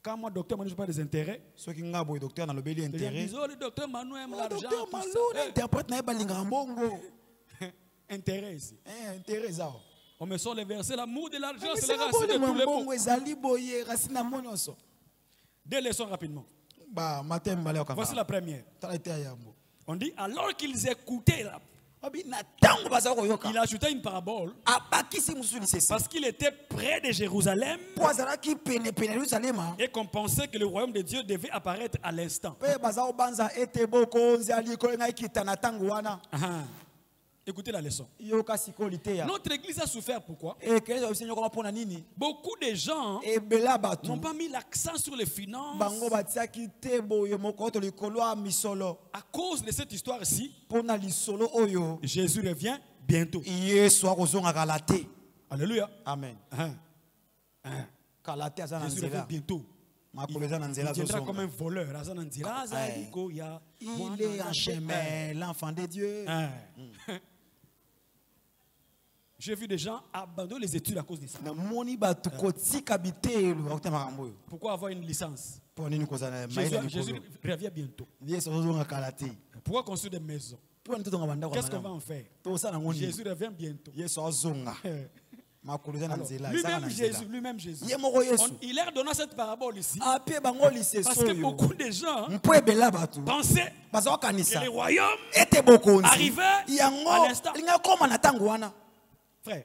Quand moi, docteur Manu, je parle des intérêts. Le docteur Manu aime l'argent. Intérêt ici. On me sort les versets. L'amour de l'argent, c'est la racine de tous les maux. 2 leçons rapidement. Voici la première. On dit, alors qu'ils écoutaient là, il ajoutait une parabole parce qu'il était près de Jérusalem et qu'on pensait que le royaume de Dieu devait apparaître à l'instant. Écoutez la leçon. Notre église a souffert pourquoi? Beaucoup de gens n'ont pas mis l'accent sur les finances. À cause de cette histoire-ci, Jésus revient bientôt. Alléluia. Amen. Jésus revient bientôt. Il viendra comme un voleur. Il est en chemin, l'enfant de Dieu. J'ai vu des gens abandonner les études à cause de ça. Pourquoi avoir une licence? Jésus revient bientôt. Pourquoi construire des maisons? Qu'est-ce qu'on va en faire? Jésus revient bientôt. Lui-même Jésus. Il leur donna cette parabole ici. Parce que beaucoup de gens pensaient que les royaumes arrivaient à l'instant. Frère,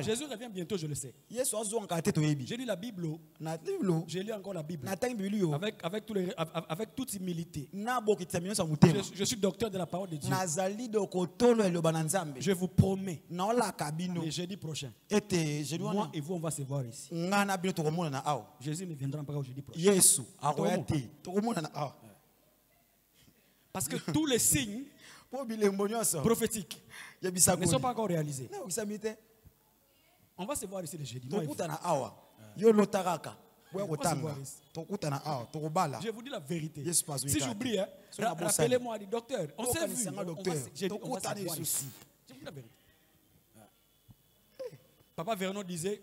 Jésus revient bientôt, je le sais. J'ai lu la Bible. J'ai lu encore la Bible. Avec toute humilité. Je suis docteur de la parole de Dieu. Je vous promets, le jeudi prochain, moi et vous, on va se voir ici. Jésus ne viendra pas au jeudi prochain. Parce que tous les signes prophétiques ne sont pas encore réalisés. On va se voir ici le jeudi. Je vous dis la vérité. Si j'oublie, rappelez-moi, docteur, on s'est vu. On va se voir ici. Je vous dis la vérité. Papa Vernon disait,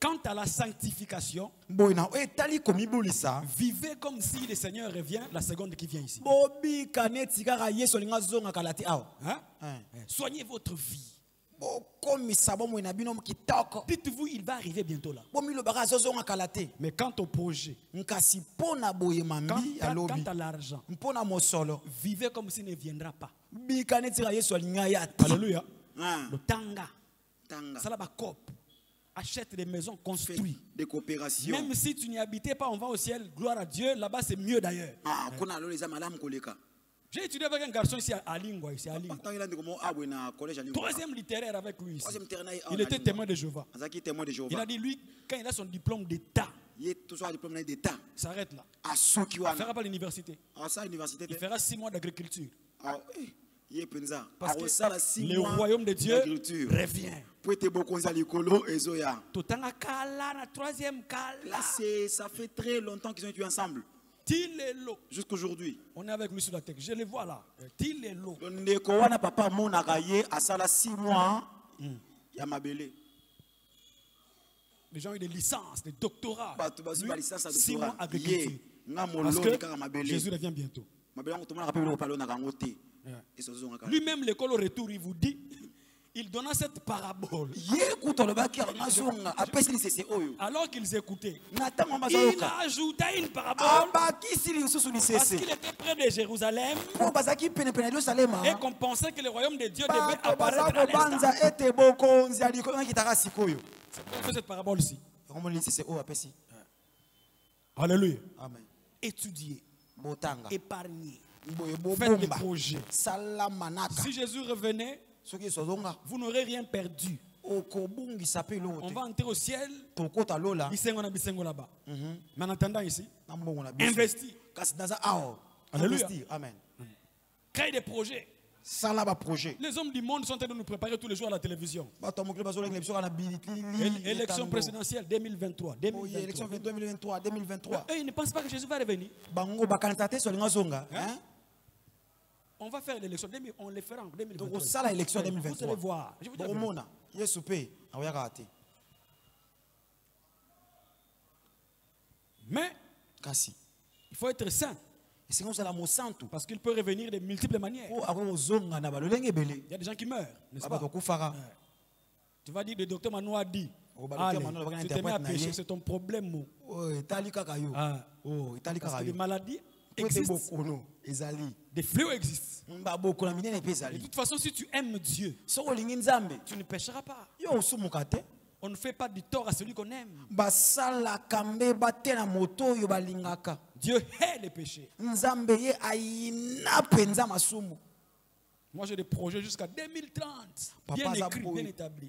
quant à la sanctification, vivez comme si le Seigneur revient la seconde qui vient ici. Soignez votre vie. Dites-vous, il va arriver bientôt là. Mais quant au projet, quant à l'argent, vivez comme s'il ne viendra pas. Alléluia. Le tanga, ça là, cop. Achète des maisons construites. Des coopérations. Même si tu n'y habitais pas, on va au ciel. Gloire à Dieu. Là-bas, c'est mieux d'ailleurs. J'ai étudié avec un garçon ici à Lingua. Troisième littéraire avec lui ici. Il était témoin de Jéhovah. Il a dit, lui, quand il a son diplôme d'État, il s'arrête là. Il ne fera pas l'université. Il fera 6 mois d'agriculture. Parce que le royaume de Dieu revient. Ça fait très longtemps qu'ils ont été ensemble. Jusqu'aujourd'hui. On est avec lui sur la tête. Je le vois là. Les gens ont eu des licences, des doctorats. 6 mois agriculture. Parce que Jésus revient bientôt. Lui-même, l'école au retour, il vous dit, il donna cette parabole. Alors qu'ils écoutaient, il ajouta une parabole parce qu'il était près de Jérusalem et qu'on pensait que le royaume de Dieu devait apparaître à l'instant. C'est pourquoi on fait cette parabole-ci. Alléluia. Amen. Étudiez, épargnez. Faites des projets. Si Jésus revenait, vous n'aurez rien perdu. On va entrer au ciel. Bisengo là-bas. Mais en attendant ici, investis. Alléluia. Amen. Créez des projets. Les hommes du monde sont en train de nous préparer tous les jours à la télévision. Élection présidentielle 2023. Élection 2023. Et ils ne pensent pas que Jésus va revenir. On va faire l'élection. On le fera en 2023. Vous allez voir. Je vous dis mais il faut être saint. Parce qu'il peut revenir de multiples manières. Il y a des gens qui meurent, n'est-ce pas? Tu vas dire, le docteur Manoua a dit, tu te mets à pécher, c'est ton problème. Parce que les maladies existent. Des fléaux existent. De toute façon, si tu aimes Dieu, tu ne pécheras pas. On ne fait pas du tort à celui qu'on aime. Dieu hait les péchés. Moi j'ai des projets jusqu'à 2030. Bien écrit, bien établi.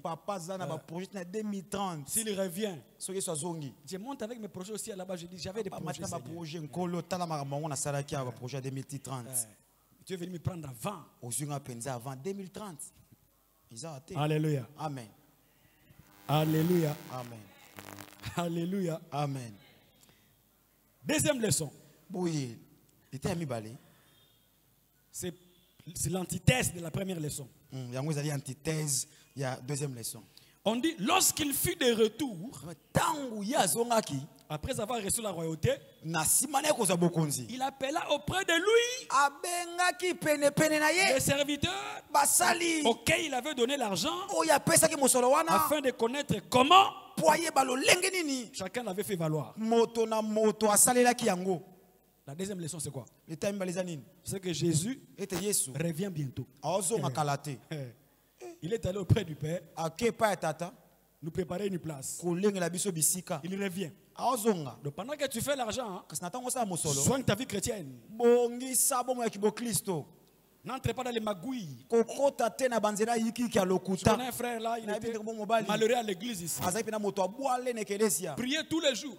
S'il revient, je monte avec mes projets aussi là-bas. Je dis j'avais des projets. Tu es venu me prendre avant 2030. Alléluia. Amen. Alléluia. Amen. Alléluia. Amen. Deuxième leçon. Oui. C'est l'antithèse de la première leçon. Il y a une antithèse, il y a deuxième leçon. On dit, lorsqu'il fut de retour, après avoir reçu la royauté, il appela auprès de lui les serviteurs auxquels il avait donné l'argent afin de connaître comment chacun l'avait fait valoir. La deuxième leçon, c'est quoi? C'est que Jésus revient bientôt. Il est allé auprès du Père nous préparer une place. Il revient. Donc pendant que tu fais l'argent, soigne ta vie chrétienne. N'entre pas dans les magouilles. Je connais un frère là, il était malheureux à l'église ici. Priez tous les jours.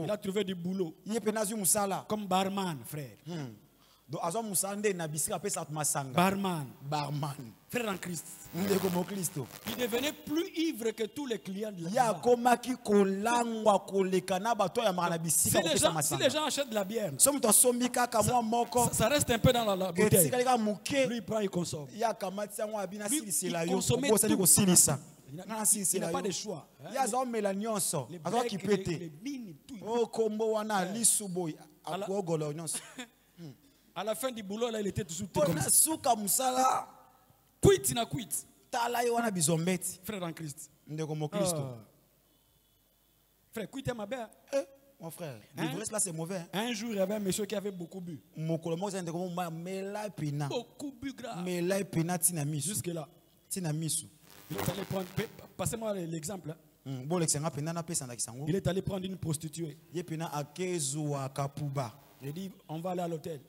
Il a trouvé du boulot. Comme barman, frère. Barman. Frère en Christ. Il devenait plus ivre que tous les clients de la Si les gens achètent de la bière, ça reste un peu dans la bouteille. Lui, il prend, il consomme. Il consommait tout. Il n'a pas de choix. Les mines, tout. À la fin du boulot, là, il était toujours comme ça. Quit, na quit. Frère en Christ. Frère, quitte ma belle. Mon frère, l'ivresse là c'est mauvais. Un jour, il y avait un monsieur qui avait beaucoup bu. Beaucoup bu grave. Jusque là. Il est allé prendre. Passez-moi l'exemple. Il est allé prendre une prostituée. Il dit, on va aller à l'hôtel.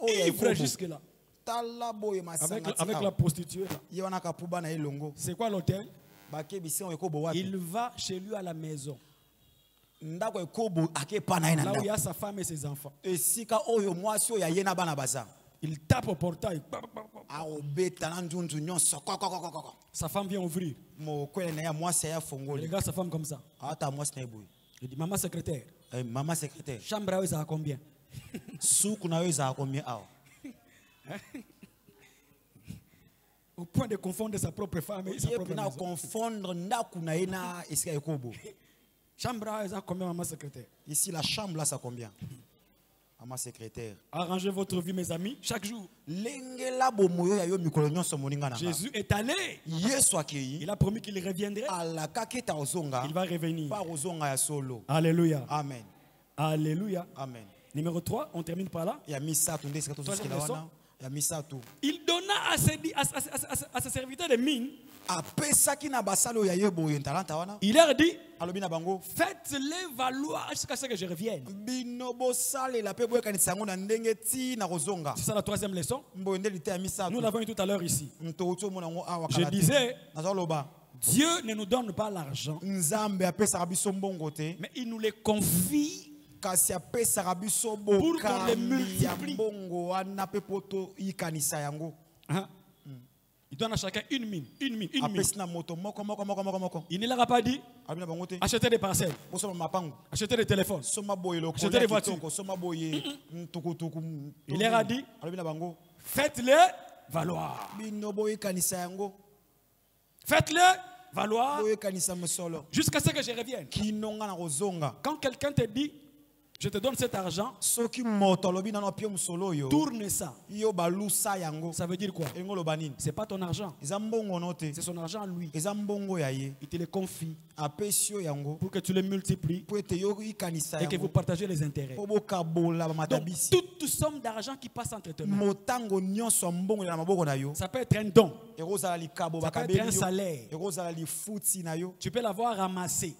Ivre jusque là. Avec la prostituée. C'est quoi l'hôtel? Il va chez lui à la maison. Là où il y a sa femme et ses enfants. Il tape au portail. Sa femme vient ouvrir. Il regarde sa femme comme ça. Il dit, maman secrétaire. Chambre à eux, ça a combien? Au point de confondre sa propre femme et sa propre maison. Chambre à eux, ça a combien, maman secrétaire? Ici, la chambre là, ça a combien? Maman secrétaire. Arrangez votre vie, mes amis, chaque jour. Jésus est allé. Il a promis qu'il reviendrait. Il va revenir. Alléluia. Amen. Alléluia. Amen. Numéro 3, on termine par là. Il donna à ses serviteurs de mine. Il leur dit, faites-les valoir jusqu'à ce que je revienne. C'est ça la troisième leçon. Nous l'avons eu tout à l'heure ici. Je disais, Dieu ne nous donne pas l'argent, mais il nous les confie pour qu'on les multiplie. Il donne à chacun une mine. Il ne leur a pas dit achetez des parcelles, achetez des téléphones, achetez des voitures. Il leur a dit faites-les valoir. Faites-les valoir jusqu'à ce que je revienne. Quand quelqu'un te dit je te donne cet argent, tourne ça. Ça veut dire quoi? C'est pas ton argent. C'est son argent à lui. Il te le confie pour que tu le multiplies et que vous partagez les intérêts. Donc, toute somme d'argent qui passe entre tes mains, ça peut être un don, ça peut être un salaire, tu peux l'avoir ramassé.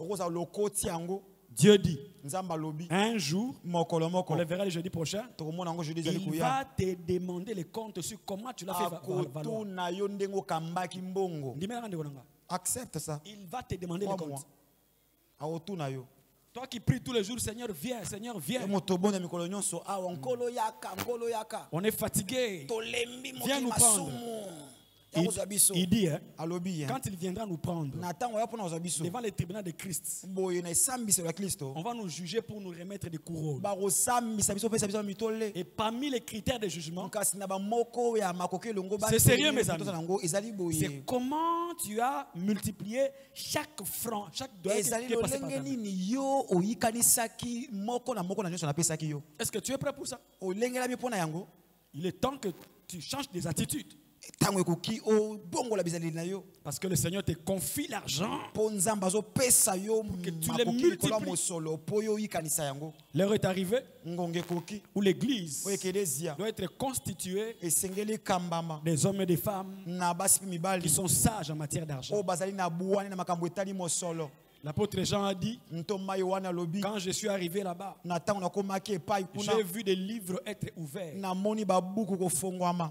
Dieu dit, un jour, on le verra le jeudi prochain, il va te demander les comptes sur comment tu l'as fait valoir. Accepte ça. Il va te demander les comptes. Toi qui pries tous les jours, Seigneur, viens, Seigneur, viens. On est fatigué. Viens nous prendre. Il dit, hein, quand il viendra nous prendre devant les tribunaux de Christ, on va nous juger pour nous remettre des couronnes. Et parmi les critères de jugement, c'est sérieux, mes amis. C'est comment tu as multiplié chaque franc, chaque dollar qui est passé par ta main. Est-ce que tu es prêt pour ça? Il est temps que tu changes des attitudes. Parce que le Seigneur te confie l'argent pour que tu les multiplies. L'heure est arrivée où l'église doit être constituée des hommes et des femmes qui sont sages en matière d'argent. L'apôtre Jean a dit, quand je suis arrivé là-bas, j'ai vu des livres être ouverts.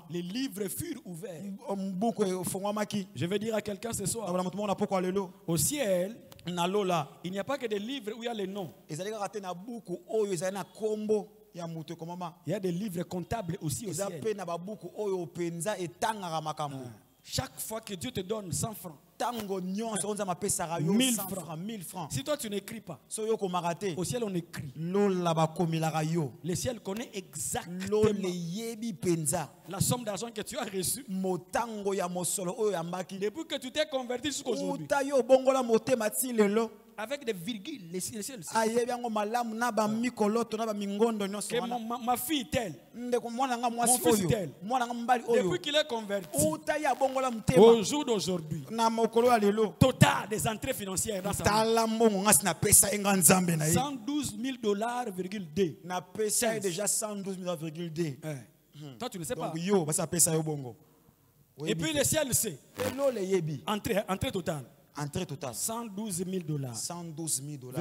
Les livres furent ouverts. Je vais dire à quelqu'un ce soir, au ciel, il n'y a pas que des livres où il y a les noms. Il y a des livres comptables aussi au ciel. Chaque fois que Dieu te donne 100 francs, 1000 francs. Si toi tu n'écris pas, au ciel on écrit. Le ciel connaît exactement la somme d'argent que tu as reçue depuis que tu t'es converti jusqu'aujourd'hui. Avec des virgules, les ciels. Que ma fille telle, mon fils tel, depuis qu'il est converti, au jour d'aujourd'hui, total des entrées financières dans sa vie, 112 000 $,2. Déjà 112 000,2. Toi tu ne sais pas. Et puis le ciel sait. Entrée totale. Entrée totale. 112 000 $. 112 000 $.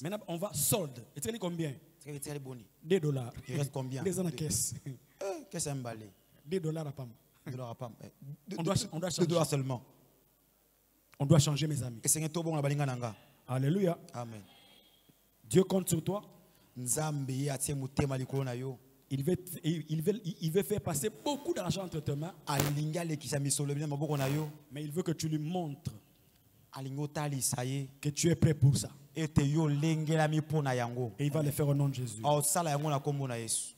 Maintenant, on va solde. Et tu sais combien? $2. Il reste combien? Des ans à caisse. Qu'est-ce que c'est un balai? $2 à Pam. On doit changer. $2 seulement. On doit changer, mes amis. Alléluia. Amen. Dieu compte sur toi. Il veut faire passer beaucoup d'argent entre tes mains. Mais il veut que tu lui montres que tu es prêt pour ça. Et il va le faire au nom de Jésus.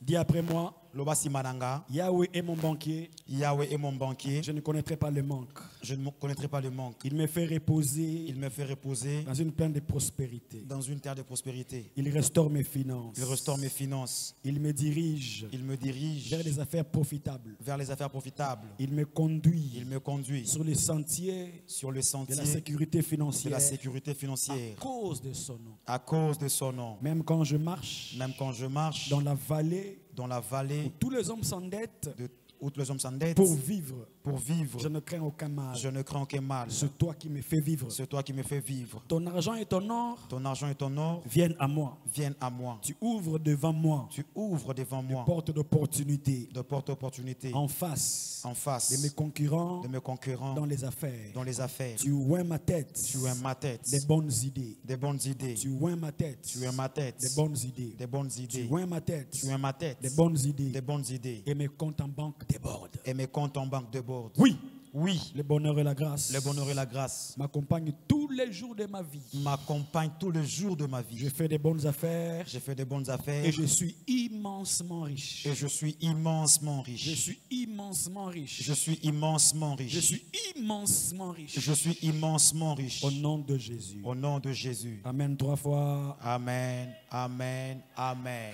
Dis après moi, Yahweh est mon banquier. Yahweh est mon banquier. Je ne connaîtrai pas le manque. Je ne connaîtrai pas le manque. Il me fait reposer. Il me fait reposer dans une terre de prospérité. Dans une terre de prospérité. Il restaure mes finances. Il restaure mes finances. Il me dirige. Il me dirige vers les affaires profitables. Vers les affaires profitables. Il me conduit. Il me conduit sur le sentier. Sur le sentier de la sécurité financière. De la sécurité financière. À cause de son nom. À cause de son nom. Même quand je marche. Même quand je marche. Dans la vallée. Dans la vallée. Où tous les hommes s'endettent. Où tous les hommes s'endettent. Pour vivre. Pour vivre. Je ne crains aucun mal. Je ne crains aucun mal. C'est toi qui me fais vivre. C'est toi qui me fais vivre. Ton argent et ton or. Ton argent et ton or. Viennent à moi. Viennent à moi. Tu ouvres devant moi. Tu ouvres devant moi. Des portes d'opportunité. De portes d'opportunité. En face. En face. De mes concurrents. De mes concurrents. Dans les affaires. Dans les affaires. Tu oins ma tête. Tu oins ma tête. Des bonnes idées. Des bonnes idées. Tu oins ma tête. Tu oins ma tête. Des bonnes idées. Des bonnes idées. Tu oins ma tête. Tu oins ma tête. Des bonnes idées. Des bonnes idées. Et mes comptes en banque débordent. Et mes comptes en banque débordent. Oui. Oui. Le bonheur et la grâce. Le bonheur et la grâce m'accompagnent tous les jours de ma vie. M'accompagnent tous les jours de ma vie. Je fais des bonnes affaires. Je fais des bonnes affaires. Et je suis immensement riche. Et je suis immensement riche. Je suis immensement riche. Je suis immensement riche. Je suis immensement riche. Je suis immensement riche. Au nom de Jésus. Au nom de Jésus. Amen 3 fois. Amen. Amen. Amen.